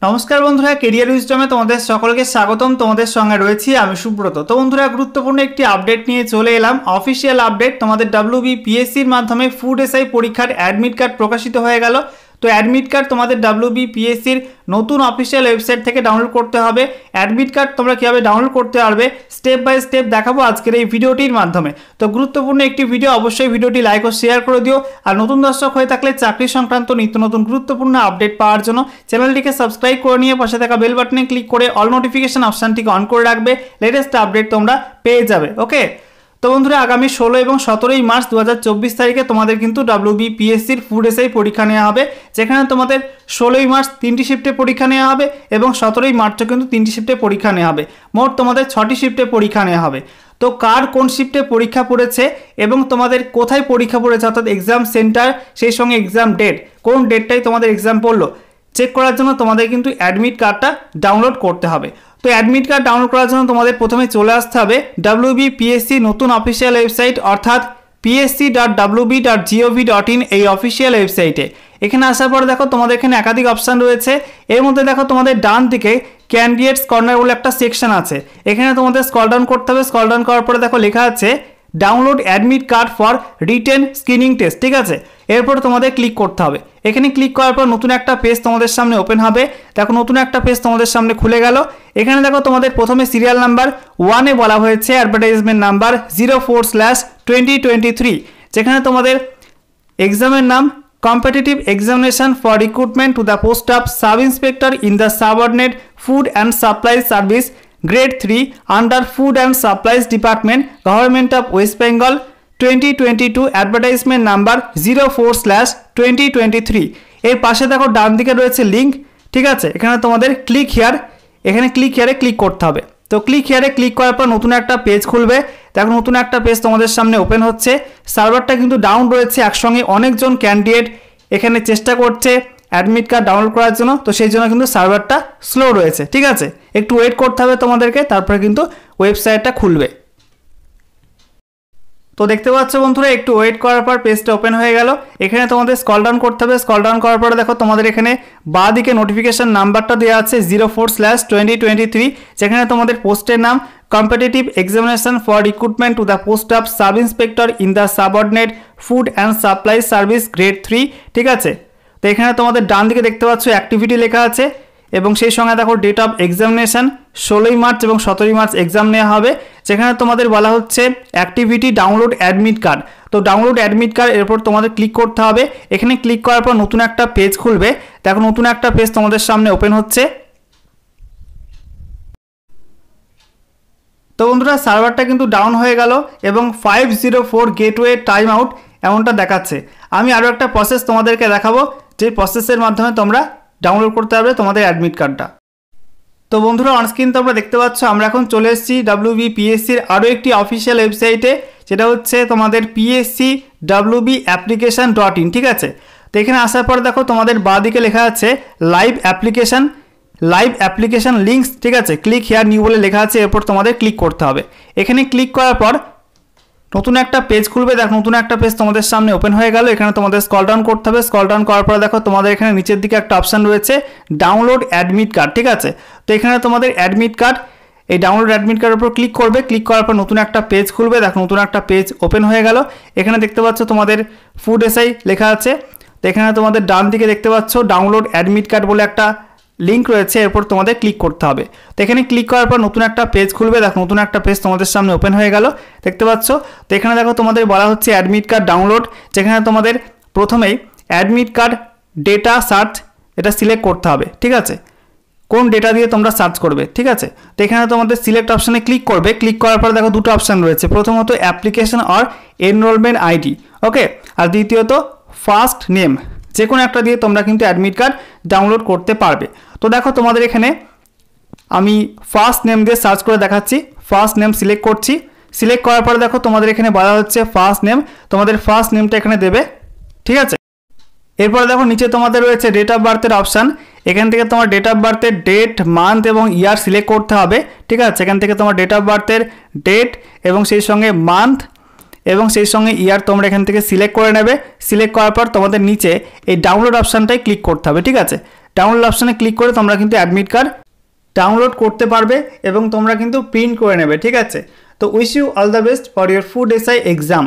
नमस्कार बंधुरा कैरियर उइजडमे तुम्हारे सकल के स्वागतम। तुम्हारे संगे रयेछि आमि सुब्रत। तो बंधुरा गुरुत्वपूर्ण एक अपडेट निये चले एलाम। अफिशियल अपडेट तुम्हारे WBPSC माध्यमे फूड एसआई परीक्षार एडमिट कार्ड प्रकाशित हो गेल। तो एडमिट कार्ड तुम्हारे WBPSC नतून अफिशियल वेबसाइट থেকে डाउनलोड करते হবে। एडमिट कार्ड তোমরা কিভাবে डाउनलोड করতে পারবে স্টেপ বাই স্টেপ দেখাবো আজকের এই ভিডিওটির মাধ্যমে। তো গুরুত্বপূর্ণ একটি ভিডিও, অবশ্যই ভিডিওটি লাইক ও শেয়ার করে দিও। আর নতুন দর্শক হয়ে থাকলে চাকরি সংক্রান্ত নিত্য নতুন গুরুত্বপূর্ণ আপডেট পাওয়ার জন্য চ্যানেলটিকে সাবস্ক্রাইব করে নিয়ে পাশে থাকা বেল বাটনে ক্লিক করে অল নোটিফিকেশন অপশনটিকে অন করে রাখবে। লেটেস্ট আপডেট তোমরা পেয়ে যাবে। ওকে, তো বন্ধুরা আগামী 16 এবং 17 মার্চ 2024 তারিখে তোমাদের কিন্তু WBPSC ফুড এসআই পরীক্ষা নেওয়া হবে, যেখানে তোমাদের 16 মার্চ 3টি শিফটে পরীক্ষা নেওয়া হবে এবং 17 মার্চও কিন্তু 3টি শিফটে পরীক্ষা নেওয়া হবে। মোট তোমাদের 6টি শিফটে পরীক্ষা নেওয়া হবে। তো কার কোন শিফটে পরীক্ষা পড়েছে এবং তোমাদের কোথায় পরীক্ষা পড়েছে অর্থাৎ এক্সাম সেন্টার, সেই সঙ্গে এক্সাম ডেট, কোন ডেটটাই তোমাদের এক্সাম পড়লো চেক করার জন্য তোমাদের কিন্তু অ্যাডমিট কার্ডটা ডাউনলোড করতে হবে। তো অ্যাডমিট কার্ড ডাউনলোড করার জন্য তোমাদের প্রথমে চলে আসতে হবে WBPSC নতুন অফিসিয়াল ওয়েবসাইট অর্থাৎ psc.wb.gov.in এই অফিসিয়াল ওয়েবসাইটে। এখানে আসার পর দেখো তোমাদের এখানে একাধিক অপশান রয়েছে। এর মধ্যে দেখো তোমাদের ডান দিকে ক্যান্ডিডেটস কর্নার বলে একটা সেকশন আছে। এখানে তোমাদের স্ক্রল ডাউন করতে হবে। স্ক্রল ডাউন করার পরে দেখো লেখা আছে download admit card for written screening test, ঠিক আছে। এরপর তোমাদের ক্লিক করতে হবে। এখানে ক্লিক করার পর নতুন একটা পেজ তোমাদের সামনে ওপেন হবে। দেখো নতুন একটা পেজ তোমাদের সামনে খুলে গেল। এখানে দেখো তোমাদের প্রথমে সিরিয়াল নাম্বার 1-এ বলা হয়েছে অ্যাডভার্টাইজমেন্ট নাম্বার 04/2023, যেখানে তোমাদের এক্সামের নাম competitive examination for recruitment to the post of sub inspector in the subordinate food and supply service grade 3 under food and supplies department government of West Bengal 2022 advertisement number 04/2023। এর পাশে দেখো ডান দিকে রয়েছে লিঙ্ক, ঠিক আছে। এখানে তোমাদের ক্লিক হিয়ার, এখানে ক্লিক হিয়ারে ক্লিক করতে হবে। তো ক্লিক হিয়ারে ক্লিক করার পর নতুন একটা পেজ খুলবে। দেখো নতুন একটা পেজ তোমাদের সামনে ওপেন হচ্ছে। সার্ভারটা কিন্তু ডাউন রয়েছে, একসঙ্গে অনেকজন ক্যান্ডিডেট এখানে চেষ্টা করছে অ্যাডমিট কার্ড ডাউনলোড করার জন্য। তো সেই জন্য কিন্তু সার্ভারটা স্লো রয়েছে, ঠিক আছে। একটু ওয়েট করতে হবে তোমাদেরকে, তারপরে কিন্তু ওয়েবসাইটটা খুলবে। তো দেখতে পাচ্ছ বন্ধুরা একটু ওয়েট করার পর পেজটা ওপেন হয়ে গেল। এখানে তোমাদের স্ক্রল ডাউন করতে হবে। স্ক্রল ডাউন করার পরে দেখো তোমাদের এখানে বাঁ দিকে নোটিফিকেশন নাম্বারটা দেওয়া আছে 04/2023, যেখানে তোমাদের পোস্টের নাম competitive examination for recruitment to the post of sub inspector in the subordinate food and supply service grade 3, ঠিক আছে। তো এখানে তোমাদের ডান দিকে দেখতে পাচ্ছ অ্যাক্টিভিটি লেখা আছে এবং সেই সঙ্গে দেখো ডেট অফ এক্সামিনেশন 16 মার্চ এবং 17 মার্চ এক্সাম নেওয়া হবে, যেখানে তোমাদের বলা হচ্ছে অ্যাক্টিভিটি ডাউনলোড অ্যাডমিট কার্ড। তো ডাউনলোড অ্যাডমিট কার্ড এরপর তোমাদের ক্লিক করতে হবে। এখানে ক্লিক করার পর নতুন একটা পেজ খুলবে। দেখো নতুন একটা পেজ তোমাদের সামনে ওপেন হচ্ছে। তো বন্ধুরা সার্ভারটা কিন্তু ডাউন হয়ে গেল এবং 504 গেটওয়ে টাইম আউট এমনটা দেখাচ্ছে। আমি আরও একটা প্রসেস তোমাদেরকে দেখাবো, যে প্রসেসের মাধ্যমে তোমরা ডাউনলোড করতে পারবে তোমাদের অ্যাডমিট কার্ডটা। তো বন্ধুরা অনস্ক্রিন তোমরা দেখতে পাচ্ছ আমরা এখন চলে এসেছি WBPSCর আরও একটি অফিসিয়াল ওয়েবসাইটে, যেটা হচ্ছে তোমাদের psc.wb.application.in, ঠিক আছে। তো এখানে আসার পর দেখো তোমাদের বাঁ দিকে লেখা আছে লাইভ অ্যাপ্লিকেশন লিঙ্কস, ঠিক আছে। ক্লিক হিয়ার নিউ বলে লেখা আছে, এরপর তোমাদের ক্লিক করতে হবে। এখানে ক্লিক করার পর নতুন একটা পেজ খুলবে। দেখো নতুন একটা পেজ তোমাদের সামনে ওপেন হয়ে গেল। এখানে তোমাদের স্ক্রল ডাউন করতে হবে। স্ক্রল ডাউন করার পর দেখো তোমাদের এখানে নিচের দিকে একটা অপশান রয়েছে ডাউনলোড অ্যাডমিট কার্ড, ঠিক আছে। তো এখানে তোমাদের অ্যাডমিট কার্ড, এই ডাউনলোড অ্যাডমিট কার্ডের উপর ক্লিক করবে। ক্লিক করার পর নতুন একটা পেজ খুলবে। দেখো নতুন একটা পেজ ওপেন হয়ে গেল। এখানে দেখতে পাচ্ছ তোমাদের ফুড এসআই লেখা আছে। তো এখানে তোমাদের ডান দিকে দেখতে পাচ্ছ ডাউনলোড অ্যাডমিট কার্ড বলে একটা লিঙ্ক রয়েছে, এরপর তোমাদের ক্লিক করতে হবে। তো এখানে ক্লিক করার পর নতুন একটা পেজ খুলবে। দেখো নতুন একটা পেজ তোমাদের সামনে ওপেন হয়ে গেল, দেখতে পাচ্ছ। তো এখানে দেখো তোমাদের বলা হচ্ছে অ্যাডমিট কার্ড ডাউনলোড, যেখানে তোমাদের প্রথমেই অ্যাডমিট কার্ড ডেটা সার্চ এটা সিলেক্ট করতে হবে, ঠিক আছে। কোন ডেটা দিয়ে তোমরা সার্চ করবে, ঠিক আছে। তো এখানে তোমাদের সিলেক্ট অপশানে ক্লিক করবে। ক্লিক করার পর দেখো দুটো অপশান রয়েছে, প্রথমত অ্যাপ্লিকেশন অর এনরোলমেন্ট আইডি, ওকে, আর দ্বিতীয়ত ফার্স্ট নেম। যে কোনো একটা দিয়ে তোমরা কিন্তু অ্যাডমিট কার্ড ডাউনলোড করতে পারবে। তো দেখো তোমাদের এখানে আমি ফার্স্ট নেম দিয়ে সার্চ করে দেখাচ্ছি। ফার্স্ট নেম সিলেক্ট করছি। সিলেক্ট করার পর দেখো তোমাদের এখানে বলা হচ্ছে ফার্স্ট নেম, তোমাদের ফার্স্ট নেমটা এখানে দেবে, ঠিক আছে। এরপর দেখো নিচে তোমাদের রয়েছে ডেট অফ বার্থের অপশান। এখান থেকে তোমার ডেট অফ বার্থের ডেট, মান্থ এবং ইয়ার সিলেক্ট করতে হবে, ঠিক আছে। এখান থেকে তোমার ডেট অফ বার্থের ডেট এবং সেই সঙ্গে মান্থ এবং সেই সঙ্গে ইয়ার তোমরা এখান থেকে সিলেক্ট করে নেবে। সিলেক্ট করার পর তোমাদের নিচে এই ডাউনলোড অপশানটাই ক্লিক করতে হবে, ঠিক আছে। ডাউনলোড অপশানে ক্লিক করে তোমরা কিন্তু অ্যাডমিট কার্ড ডাউনলোড করতে পারবে এবং তোমরা কিন্তু প্রিন্ট করে নেবে। ঠিক আছে, তো wish you all the best for your food SI exam.